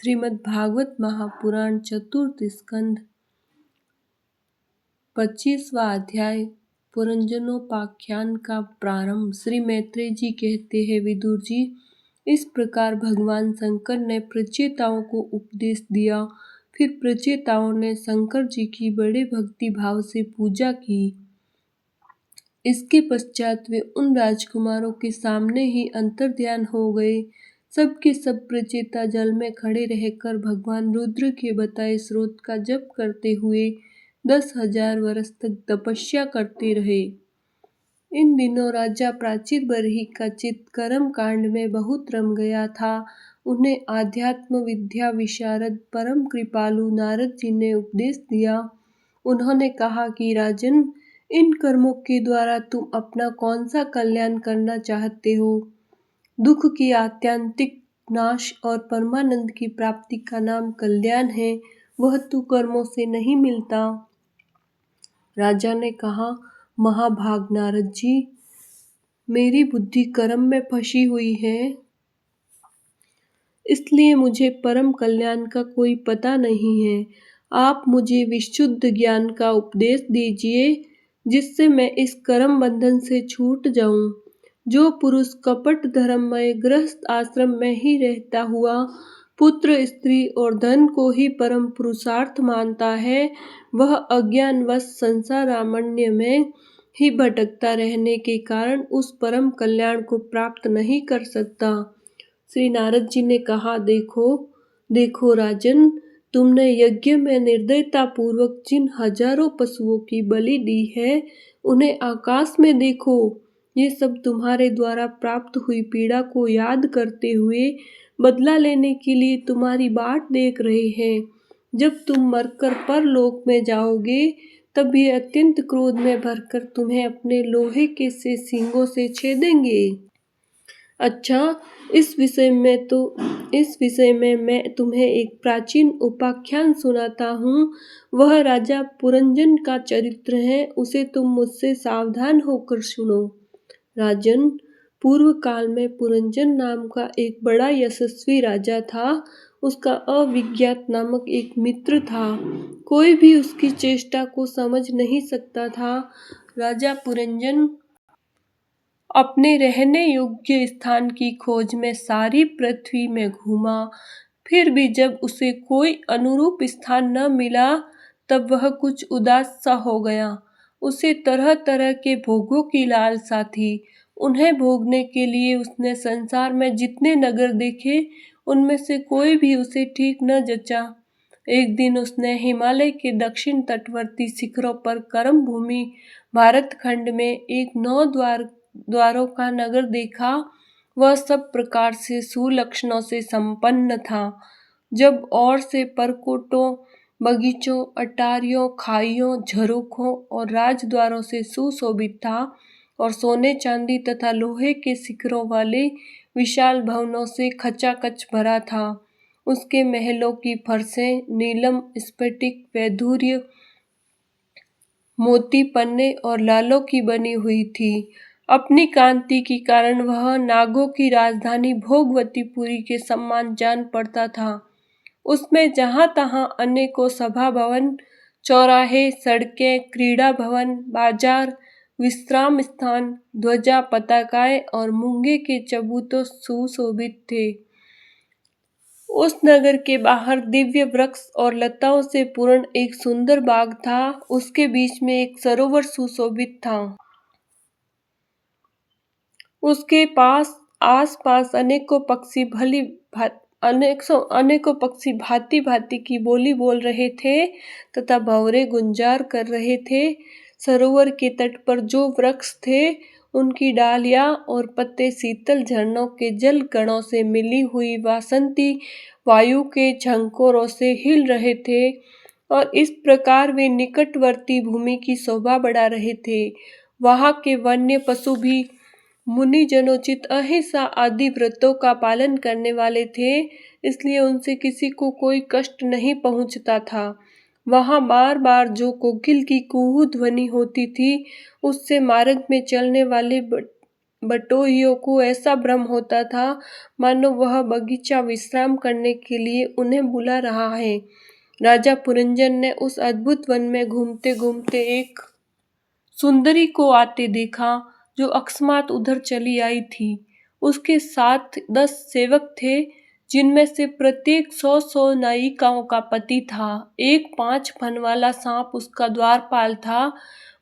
श्रीमद् भागवत महापुराण चतुर्थ स्कंध 25वां अध्याय पुरंजनोपाख्यान का प्रारंभ। श्री मैत्रेय जी कहते हैं, विदुर जी, इस प्रकार भगवान शंकर ने प्रचेताओं को उपदेश दिया। फिर प्रचेताओं ने शंकर जी की बड़े भक्ति भाव से पूजा की। इसके पश्चात वे उन राजकुमारों के सामने ही अंतर्ध्यान हो गए। सब के सब प्रचेता जल में खड़े रहकर भगवान रुद्र के बताए स्रोत का जप करते हुए 10,000 वर्ष तक तपस्या करते रहे। इन दिनों राजा प्राचीर बरही का चित्त कर्म कांड में बहुत रम गया था। उन्हें आध्यात्म विद्या विशारद परम कृपालु नारद जी ने उपदेश दिया। उन्होंने कहा कि राजन, इन कर्मों के द्वारा तुम अपना कौन सा कल्याण करना चाहते हो? दुख की आत्यंतिक नाश और परमानंद की प्राप्ति का नाम कल्याण है। वह तो कर्मों से नहीं मिलता। राजा ने कहा, महाभाग नारद जी, मेरी बुद्धि कर्म में फंसी हुई है, इसलिए मुझे परम कल्याण का कोई पता नहीं है। आप मुझे विशुद्ध ज्ञान का उपदेश दीजिए, जिससे मैं इस कर्म बंधन से छूट जाऊं। जो पुरुष कपट धर्ममय गृहस्थ आश्रम में ही रहता हुआ पुत्र, स्त्री और धन को ही परम पुरुषार्थ मानता है, वह अज्ञानवश संसारारण्य में ही भटकता रहने के कारण उस परम कल्याण को प्राप्त नहीं कर सकता। श्री नारद जी ने कहा, देखो राजन, तुमने यज्ञ में निर्दयता पूर्वक जिन हजारों पशुओं की बलि दी है, उन्हें आकाश में देखो। ये सब तुम्हारे द्वारा प्राप्त हुई पीड़ा को याद करते हुए बदला लेने के लिए तुम्हारी बाट देख रहे हैं। जब तुम मरकर परलोक में जाओगे, तब ये अत्यंत क्रोध में भरकर तुम्हें अपने लोहे के से सींगों से छेदेंगे। अच्छा, इस विषय में मैं तुम्हें एक प्राचीन उपाख्यान सुनाता हूँ। वह राजा पुरंजन का चरित्र है। उसे तुम मुझसे सावधान होकर सुनो। राजन, पूर्व काल में पुरंजन नाम का एक बड़ा यशस्वी राजा था। उसका अविज्ञात नामक एक मित्र था। कोई भी उसकी चेष्टा को समझ नहीं सकता था। राजा पुरंजन अपने रहने योग्य स्थान की खोज में सारी पृथ्वी में घूमा। फिर भी जब उसे कोई अनुरूप स्थान न मिला, तब वह कुछ उदास सा हो गया। उसे तरह तरह के भोगों की लालसा थी। उन्हें भोगने के लिए उसने संसार में जितने नगर देखे, उनमें से कोई भी उसे ठीक न जचा। एक दिन उसने हिमालय के दक्षिण तटवर्ती शिखरों पर कर्म भूमि भारत खंड में एक 9 द्वारों का नगर देखा। वह सब प्रकार से सुलक्षणों से संपन्न था। जब और से परकोटों, बगीचों, अटारियों, खाइयों, झरोखों और राजद्वारों से सुशोभित था, और सोने चांदी तथा लोहे के शिखरों वाले विशाल भवनों से खचाखच भरा था। उसके महलों की फर्शें नीलम, स्फटिक, वैदूर्य, मोती, पन्ने और लालों की बनी हुई थी। अपनी कांति के कारण वह नागों की राजधानी भोगवतीपुरी के समान जान पड़ता था। उसमें जहाँ तहाँ अनेकों सभा भवन, चौराहे, सड़कें, क्रीड़ा भवन, बाजार, विश्राम स्थान, ध्वजा, पताकाएं और मूंगे के चबूतों सुशोभित थे। उस नगर के बाहर दिव्य वृक्ष और लताओं से पूर्ण एक सुंदर बाग था। उसके बीच में एक सरोवर सुशोभित था। उसके आस-पास अनेकों पक्षी भांति भांति की बोली बोल रहे थे तथा भंवरे गुंजार कर रहे थे। सरोवर के तट पर जो वृक्ष थे, उनकी डालियां और पत्ते शीतल झरनों के जल कणों से मिली हुई वासंती वायु के झंकोरों से हिल रहे थे, और इस प्रकार वे निकटवर्ती भूमि की शोभा बढ़ा रहे थे। वहां के वन्य पशु भी मुनि जनोचित अहिंसा आदि व्रतों का पालन करने वाले थे, इसलिए उनसे किसी को कोई कष्ट नहीं पहुंचता था। वहां बार बार जो कोकिल की कुहू ध्वनि होती थी, उससे मार्ग में चलने वाले बटोहियों को ऐसा भ्रम होता था मानो वह बगीचा विश्राम करने के लिए उन्हें बुला रहा है। राजा पुरंजन ने उस अद्भुत वन में घूमते घूमते एक सुंदरी को आते देखा जो अकस्मात उधर चली आई थी। उसके साथ 10 सेवक थे जिनमें से प्रत्येक 100 नायिकाओं का पति था। एक 5 फन वाला सांप उसका द्वारपाल था,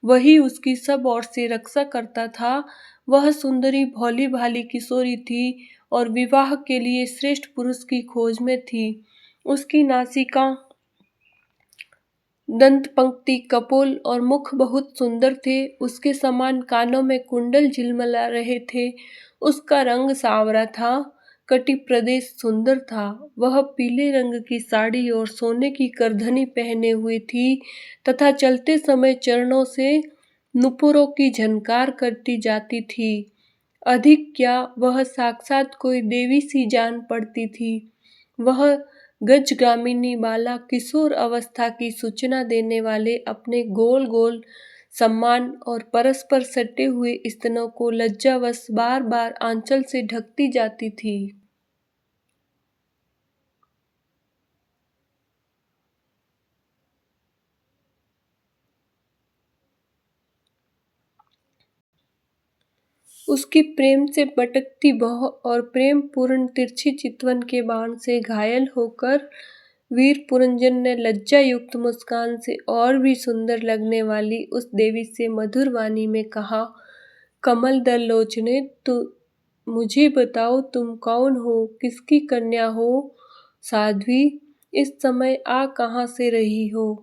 वही उसकी सब ओर से रक्षा करता था। वह सुंदरी भोली भाली किशोरी थी और विवाह के लिए श्रेष्ठ पुरुष की खोज में थी। उसकी नासिका, दंत पंक्ति, कपोल और मुख बहुत सुंदर थे। उसके समान कानों में कुंडल झिलमिला रहे थे। उसका रंग सांवरा था, कटी प्रदेश सुंदर था। वह पीले रंग की साड़ी और सोने की करधनी पहने हुई थी तथा चलते समय चरणों से नुपुरों की झनकार करती जाती थी। अधिक क्या, वह साक्षात कोई देवी सी जान पड़ती थी। वह गजगामिनी बाला, किशोर अवस्था की सूचना देने वाले अपने गोल गोल सम्मान और परस्पर सटे हुए स्तनों को लज्जावश बार बार आंचल से ढकती जाती थी। उसकी प्रेम से भटकती भौं और प्रेम पूर्ण तिरछी चितवन के बाण से घायल होकर वीर पुरंजन ने लज्जा युक्त मुस्कान से और भी सुंदर लगने वाली उस देवी से मधुर वाणी में कहा, कमल दल लोचने, मुझे बताओ तुम कौन हो, किसकी कन्या हो? साध्वी, इस समय आ कहाँ से रही हो?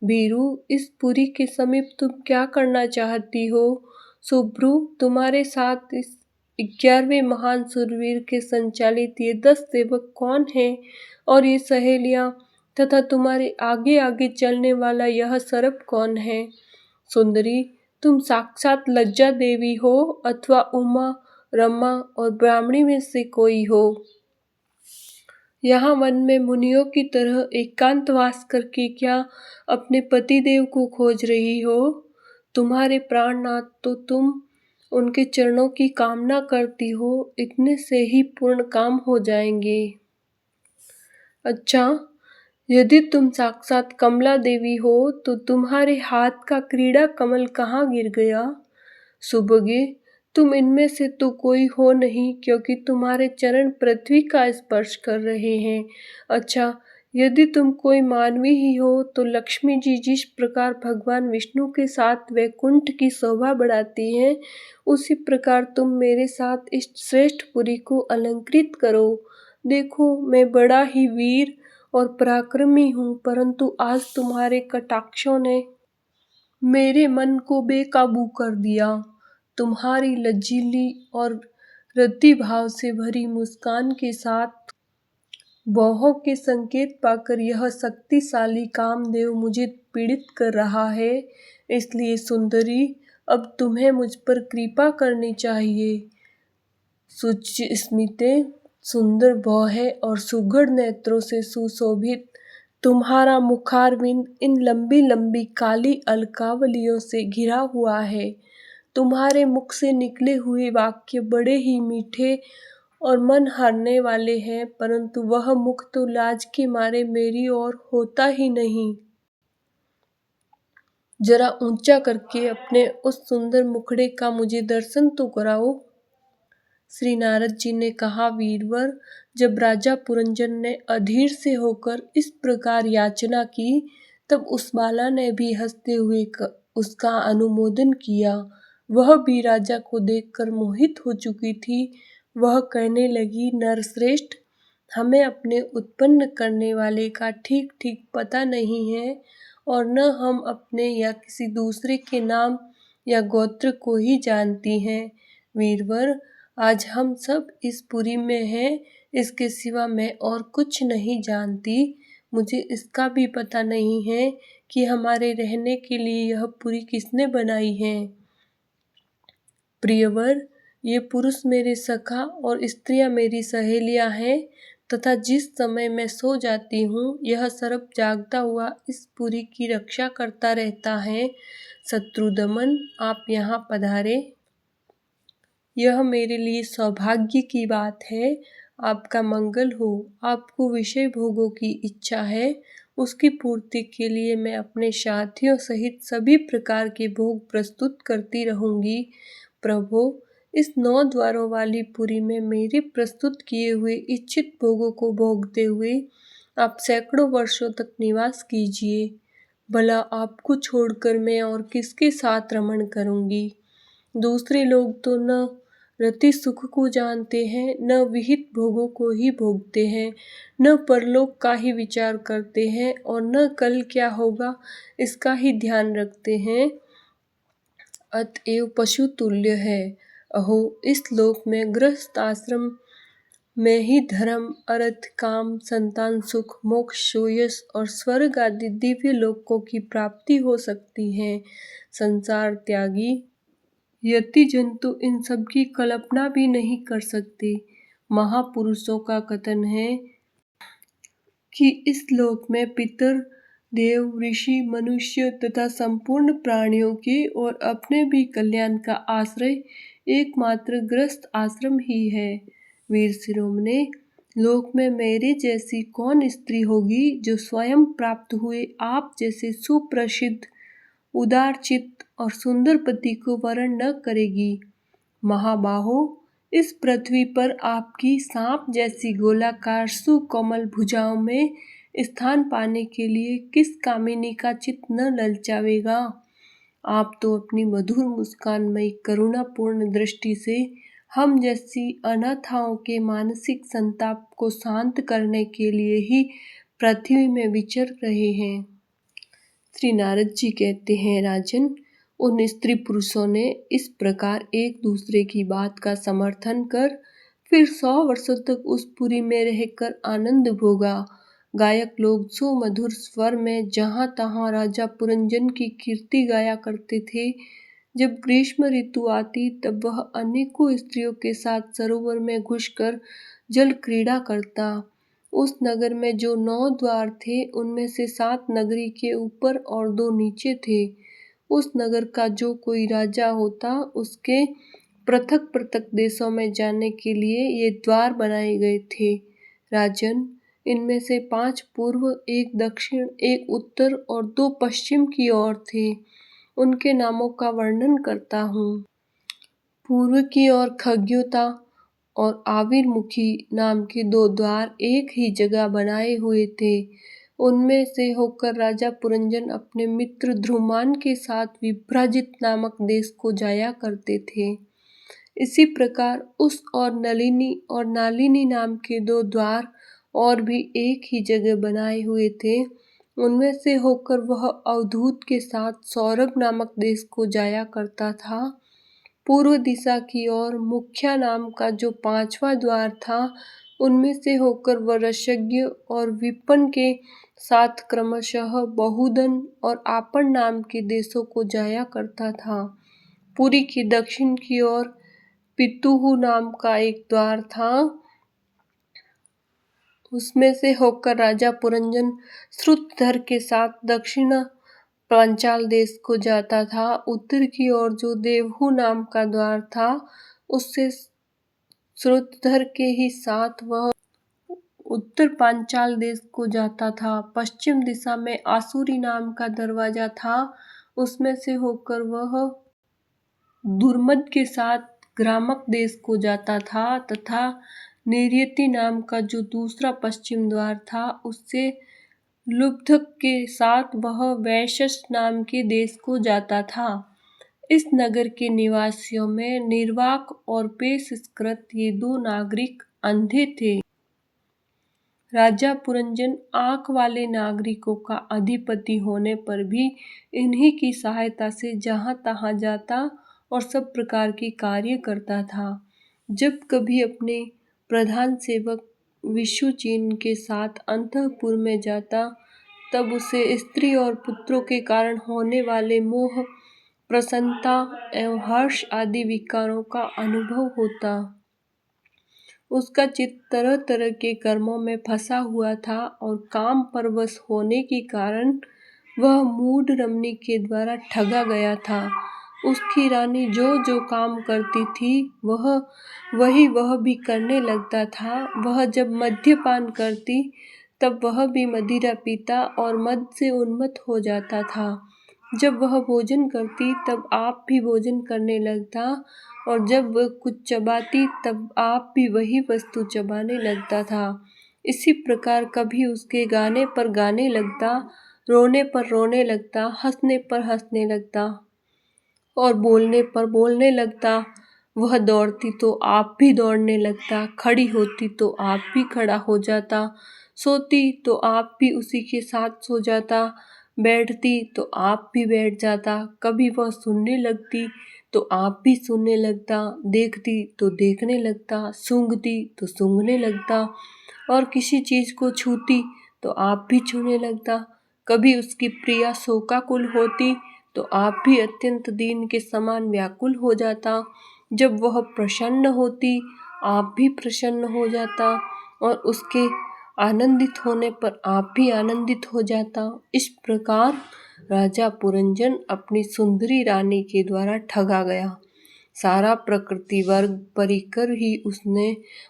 भीरू, इस पुरी के समीप तुम क्या करना चाहती हो? सुभ्रू, तुम्हारे साथ इस 11वें महान सुरवीर के संचालित ये 10 सेवक कौन हैं और ये सहेलियां तथा तुम्हारे आगे आगे चलने वाला यह सर्प कौन है? सुंदरी, तुम साक्षात लज्जा देवी हो अथवा उमा, रमा और ब्राह्मणी में से कोई हो। यहाँ वन में मुनियों की तरह एकांतवास करके क्या अपने पतिदेव को खोज रही हो? तुम्हारे प्राणनाथ तो तुम उनके चरणों की कामना करती हो, इतने से ही पूर्ण काम हो जाएंगे। अच्छा, यदि तुम साक्षात कमला देवी हो तो तुम्हारे हाथ का क्रीड़ा कमल कहाँ गिर गया? सुभगे, तुम इनमें से तो कोई हो नहीं क्योंकि तुम्हारे चरण पृथ्वी का स्पर्श कर रहे हैं। अच्छा, यदि तुम कोई मानवी ही हो तो लक्ष्मी जी जिस प्रकार भगवान विष्णु के साथ वैकुंठ की शोभा बढ़ाती हैं, उसी प्रकार तुम मेरे साथ इस श्रेष्ठ पुरी को अलंकृत करो। देखो, मैं बड़ा ही वीर और पराक्रमी हूँ, परंतु आज तुम्हारे कटाक्षों ने मेरे मन को बेकाबू कर दिया। तुम्हारी लज्जीली और रति भाव से भरी मुस्कान के साथ भौहों के संकेत पाकर यह शक्तिशाली कामदेव मुझे पीड़ित कर रहा है। इसलिए सुंदरी, अब तुम्हें मुझ पर कृपा करनी चाहिए। सुस्मिते, सुंदर भौहें और सुघड़ नेत्रों से सुशोभित तुम्हारा मुखारविंद इन लंबी लंबी काली अलकावलियों से घिरा हुआ है। तुम्हारे मुख से निकले हुए वाक्य बड़े ही मीठे और मन हारने वाले हैं, परंतु वह मुख तो लाज के मारे मेरी ओर होता ही नहीं। जरा ऊंचा करके अपने उस सुंदर मुखड़े का मुझे दर्शन तो कराओ। श्री नारद जी ने कहा, वीरवर, जब राजा पुरंजन ने अधीर से होकर इस प्रकार याचना की तब उस बाला ने भी हंसते हुए उसका अनुमोदन किया। वह भी राजा को देखकर मोहित हो चुकी थी। वह कहने लगी, नरश्रेष्ठ, हमें अपने उत्पन्न करने वाले का ठीक ठीक पता नहीं है और न हम अपने या किसी दूसरे के नाम या गोत्र को ही जानती हैं। वीरवर, आज हम सब इस पुरी में हैं, इसके सिवा मैं और कुछ नहीं जानती। मुझे इसका भी पता नहीं है कि हमारे रहने के लिए यह पुरी किसने बनाई है। प्रियवर, ये पुरुष मेरे सखा और स्त्रियां मेरी सहेलियां हैं तथा जिस समय मैं सो जाती हूँ यह सर्प जागता हुआ इस पुरी की रक्षा करता रहता है। शत्रुदमन, आप यहाँ पधारे। यह मेरे लिए सौभाग्य की बात है। आपका मंगल हो। आपको विषय भोगों की इच्छा है, उसकी पूर्ति के लिए मैं अपने साथियों सहित सभी प्रकार के भोग प्रस्तुत करती रहूंगी। प्रभु, इस 9 द्वारों वाली पुरी में मेरे प्रस्तुत किए हुए इच्छित भोगों को भोगते हुए आप सैकड़ों वर्षों तक निवास कीजिए। भला आपको छोड़कर मैं और किसके साथ रमण करूंगी? दूसरे लोग तो न रति सुख को जानते हैं, न विहित भोगों को ही भोगते हैं, न परलोक का ही विचार करते हैं और न कल क्या होगा इसका ही ध्यान रखते हैं। अतएव पशु तुल्य है। अहो, इस लोक में गृहस्थ आश्रम में ही धर्म, अर्थ, काम, संतान सुख, मोक्ष, श्रेयस और स्वर्ग आदि दिव्य लोकों की प्राप्ति हो सकती है। संसार त्यागी यति जंतु इन सब की कल्पना भी नहीं कर सकते। महापुरुषों का कथन है कि इस लोक में पितर, देव, ऋषि, मनुष्य तथा संपूर्ण प्राणियों के और अपने भी कल्याण का आश्रय एकमात्र गृहस्थ आश्रम ही है। वीर शिरोमणे, लोक में मेरे जैसी कौन स्त्री होगी जो स्वयं प्राप्त हुए आप जैसे सुप्रसिद्ध, उदार चित्त और सुंदर पति को वरण न करेगी। महाबाहो, इस पृथ्वी पर आपकी सांप जैसी गोलाकार सुकोमल भुजाओं में स्थान पाने के लिए किस कामिनी का चित्त न ललचावेगा? आप तो अपनी मधुर मुस्कानमयी करुणापूर्ण दृष्टि से हम जैसी अनाथाओं के मानसिक संताप को शांत करने के लिए ही पृथ्वी में विचर रहे हैं। श्री नारद जी कहते हैं, राजन, उन स्त्री पुरुषों ने इस प्रकार एक दूसरे की बात का समर्थन कर फिर 100 वर्षों तक उस पुरी में रहकर आनंद भोगा। गायक लोग सुमधुर स्वर में जहाँ तहाँ राजा पुरंजन की कीर्ति गाया करते थे। जब ग्रीष्म ऋतु आती तब वह अनेकों स्त्रियों के साथ सरोवर में घुसकर जल क्रीड़ा करता। उस नगर में जो 9 द्वार थे उनमें से 7 नगरी के ऊपर और 2 नीचे थे। उस नगर का जो कोई राजा होता उसके पृथक पृथक देशों में जाने के लिए ये द्वार बनाए गए थे। राजन, इनमें से 5 पूर्व, 1 दक्षिण, 1 उत्तर और 2 पश्चिम की ओर थे। उनके नामों का वर्णन करता हूँ। पूर्व की ओर खग्योता और आविर्मुखी नाम के 2 द्वार एक ही जगह बनाए हुए थे। उनमें से होकर राजा पुरंजन अपने मित्र ध्रुमान के साथ विभ्राजित नामक देश को जाया करते थे। इसी प्रकार उस और नलिनी और नालिनी नाम के 2 द्वार और भी एक ही जगह बनाए हुए थे। उनमें से होकर वह अवधूत के साथ सौरभ नामक देश को जाया करता था। पूर्व दिशा की ओर मुख्या नाम का जो 5वां द्वार था, उनमें से होकर वह रसज्ञ और विपन के साथ क्रमशः बहुधन और आपन नाम के देशों को जाया करता था। पुरी की दक्षिण की ओर पितुहु नाम का एक द्वार था। उसमें से होकर राजा पुरंजन श्रुतधर के साथ दक्षिण पांचाल देश को जाता था। उत्तर की ओर जो देवहू नाम का द्वार था, उससे श्रुतधर के ही साथ वह उत्तर पांचाल देश को जाता था। पश्चिम दिशा में आसुरी नाम का दरवाजा था। उसमें से होकर वह दुर्मद के साथ ग्रामक देश को जाता था तथा निर्यति नाम का जो दूसरा पश्चिम द्वार था, उससे लुब्धक के साथ वह वैशस नाम के देश को जाता था। इस नगर के निवासियों में निर्वाक और पेशकृत ये 2 नागरिक अंधे थे। राजा पुरंजन आंख वाले नागरिकों का अधिपति होने पर भी इन्हीं की सहायता से जहाँ तहाँ जाता और सब प्रकार के कार्य करता था। जब कभी अपने प्रधान सेवक विशुचिन के साथ अंतःपुर में जाता, तब उसे स्त्री और पुत्रों के कारण होने वाले मोह, प्रसन्नता एवं हर्ष आदि विकारों का अनुभव होता। उसका चित्त तरह तरह के कर्मों में फंसा हुआ था और काम परवश होने के कारण वह मूढ़ रमणी के द्वारा ठगा गया था। उसकी रानी जो जो काम करती थी वह भी करने लगता था। वह जब मद्यपान करती तब वह भी मदिरा पीता और मद से उन्मत्त हो जाता था। जब वह भोजन करती तब आप भी भोजन करने लगता और जब वह कुछ चबाती तब आप भी वही वस्तु चबाने लगता था। इसी प्रकार कभी उसके गाने पर गाने लगता, रोने पर रोने लगता, हंसने पर हंसने लगता और बोलने पर बोलने लगता। वह दौड़ती तो आप भी दौड़ने लगता, खड़ी होती तो आप भी खड़ा हो जाता, सोती तो आप भी उसी के साथ सो जाता, बैठती तो आप भी बैठ जाता। कभी वह सुनने लगती तो आप भी सुनने लगता, देखती तो देखने लगता, सूंघती तो सूंघने लगता और किसी चीज़ को छूती तो आप भी छूने लगता। कभी उसकी प्रिया शोकाकुल होती तो आप भी अत्यंत दीन के समान व्याकुल हो जाता। जब वह प्रसन्न होती आप भी प्रसन्न हो जाता और उसके आनंदित होने पर आप भी आनंदित हो जाता। इस प्रकार राजा पुरंजन अपनी सुंदरी रानी के द्वारा ठगा गया। सारा प्रकृति वर्ग परिकर ही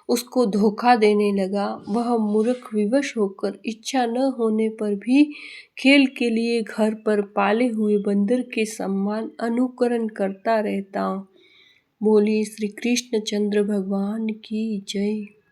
उसको धोखा देने लगा। वह मूर्ख विवश होकर इच्छा न होने पर भी खेल के लिए घर पर पाले हुए बंदर के समान अनुकरण करता रहता। बोलिए श्री कृष्ण चंद्र भगवान की जय।